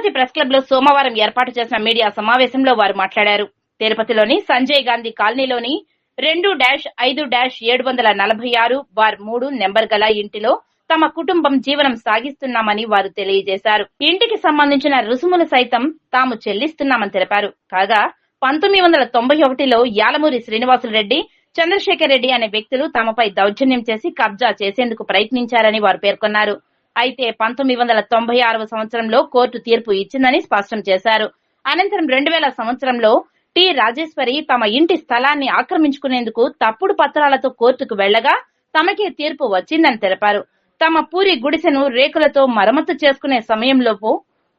Tirupati press club లో సోమవారం ఏర్పాటు చేసిన మీడియా సమావేశంలో వారు మాట్లాడారు. తిరుపతిలోని సంజయ్ గాంధీ కాలనీలోని 2-5-746/3 నెంబర్ గల ఇంటిలో తమ కుటుంబం జీవనం సాగిస్తున్నామని వారు తెలియజేశారు. ఇంటికి సంబంధించిన రుసుములు సైతం తాము చెల్లిస్తున్నామని తెలిపారు. కాగా 1991లో యాలమూరి శ్రీనివాసులరెడ్డి, చంద్రశేఖర్ రెడ్డి అనే వ్యక్తులు తమపై దౌర్జన్యం చేసి కబ్జా చేసేందుకు ప్రయత్నించారని వారు పేర్కొన్నారు. అయితే 1996 సంవత్సరంలో కోర్టు తీర్పు ఇచ్చిందని స్పష్టం చేశారు. అనంతరం 2000 సంవత్సరంలో టి రాజేశ్వరి తమ ఇంటి స్థలాన్ని ఆక్రమించుకునేందుకు తప్పుడు పత్రాలతో కోర్టుకు వెళ్లగా తమకే తీర్పు వచ్చిందని తెలిపారు. తమ పూరి గుడిసెను రేకులతో మరమ్మతు చేసుకునే సమయంలోపు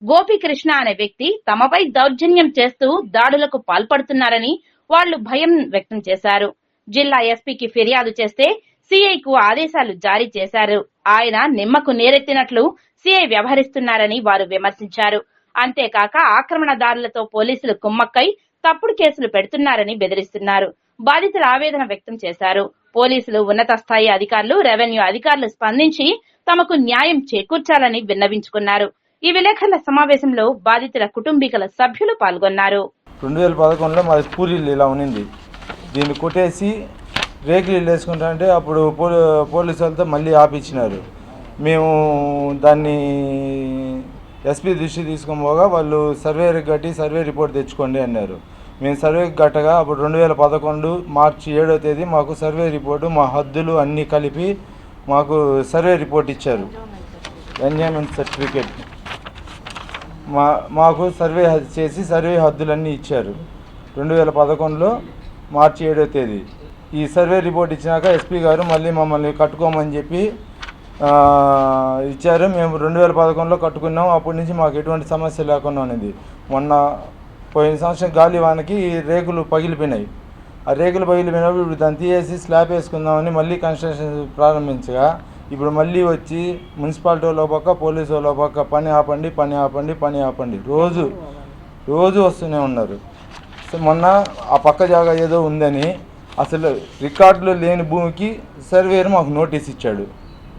గోపీకృష్ణ అనే వ్యక్తి తమపై దౌర్జన్యం చేస్తూ దాడులకు పాల్పడుతున్నారని వాళ్లు భయం వ్యక్తం చేశారు. జిల్లా ఎస్పీకి ఫిర్యాదు చేస్తే సీఐకు ఆదేశాలు జారీ చేశారు. ఆయన నిమ్మకు నీరెత్తినట్లు సీఐ వ్యవహరిస్తున్నారని వారు విమర్శించారు. అంతేకాక ఆక్రమణదారులతో పోలీసులు కుమ్మక్కై తప్పుడు కేసులు పెడుతున్నారని బెదిరిస్తున్నారు. బాధితులు ఆవేదన వ్యక్తం చేశారు. పోలీసులు, ఉన్నత స్థాయి అధికారులు, రెవెన్యూ అధికారులు స్పందించి తమకు న్యాయం చేకూర్చాలని విన్నవించుకున్నారు. ఈ విలేకరుల సమావేశంలో బాధితుల కుటుంబీకుల సభ్యులు పాల్గొన్నారు. 2011లో మాది పూరీలు ఇలా ఉన్నింది. దీన్ని కొట్టేసి రేకులు వేసుకుంటా అంటే అప్పుడు పోలీసు వాళ్ళతో మళ్ళీ ఆపించినారు. మేము దాన్ని ఎస్పీ దృష్టి తీసుకొని పోగా వాళ్ళు సర్వే కట్టి సర్వే రిపోర్ట్ తెచ్చుకోండి అన్నారు. మేము సర్వే కట్టగా అప్పుడు 2011 మార్చి 7వ తేదీ మాకు సర్వే రిపోర్టు, మా హద్దులు అన్నీ కలిపి మాకు సర్వే రిపోర్ట్ ఇచ్చారు. ఎంజాయ్మెంట్ సర్టిఫికేట్ మాకు సర్వే చేసి సర్వే హద్దులన్నీ ఇచ్చారు. 2011లో మార్చి 7వ తేదీ ఈ సర్వే రిపోర్ట్ ఇచ్చినాక ఎస్పీ గారు మళ్ళీ మమ్మల్ని కట్టుకోమని చెప్పి ఇచ్చారు. మేము 2011లో కట్టుకున్నాం. అప్పటి నుంచి మాకు ఎటువంటి సమస్య లేకుండా ఉన్నది. పోయిన సంవత్సరం గాలి వానకి రేకులు పగిలిపోయినాయి. ఆ రేకులు పగిలిపోయినప్పుడు ఇప్పుడు దాన్ని తీసేసి స్లాబ్ వేసుకుందామని మళ్ళీ కన్స్ట్రక్షన్ ప్రారంభించగా ఇప్పుడు మళ్ళీ వచ్చి మున్సిపాలిటీ వాళ్ళ పక్క, పోలీసు వాళ్ళ పక్క పని ఆపండి రోజు వస్తూనే ఉన్నారు. మొన్న ఆ పక్క జాగా ఏదో ఉందని అసలు రికార్డులో లేని భూమికి సర్వేయర్ మాకు నోటీస్ ఇచ్చాడు,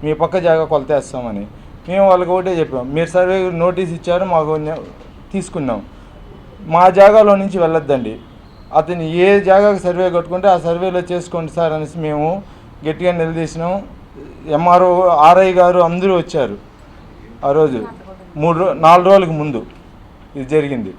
మీ పక్క జాగా కొలతేస్తామని. మేము వాళ్ళకి ఒకటే చెప్పాం, మీరు సర్వే నోటీస్ ఇచ్చారు, మాకు తీసుకున్నాం, మా జాగాలో నుంచి వెళ్ళొద్దండి, అతను ఏ జాగాకు సర్వే కట్టుకుంటే ఆ సర్వేలో చేసుకోండి సార్ అనేసి మేము గట్టిగా నిలదీసినాం. ఎంఆర్ఓ, ఆర్ఐ గారు అందరూ వచ్చారు. ఆ రోజు 4 రోజులకు ముందు ఇది జరిగింది.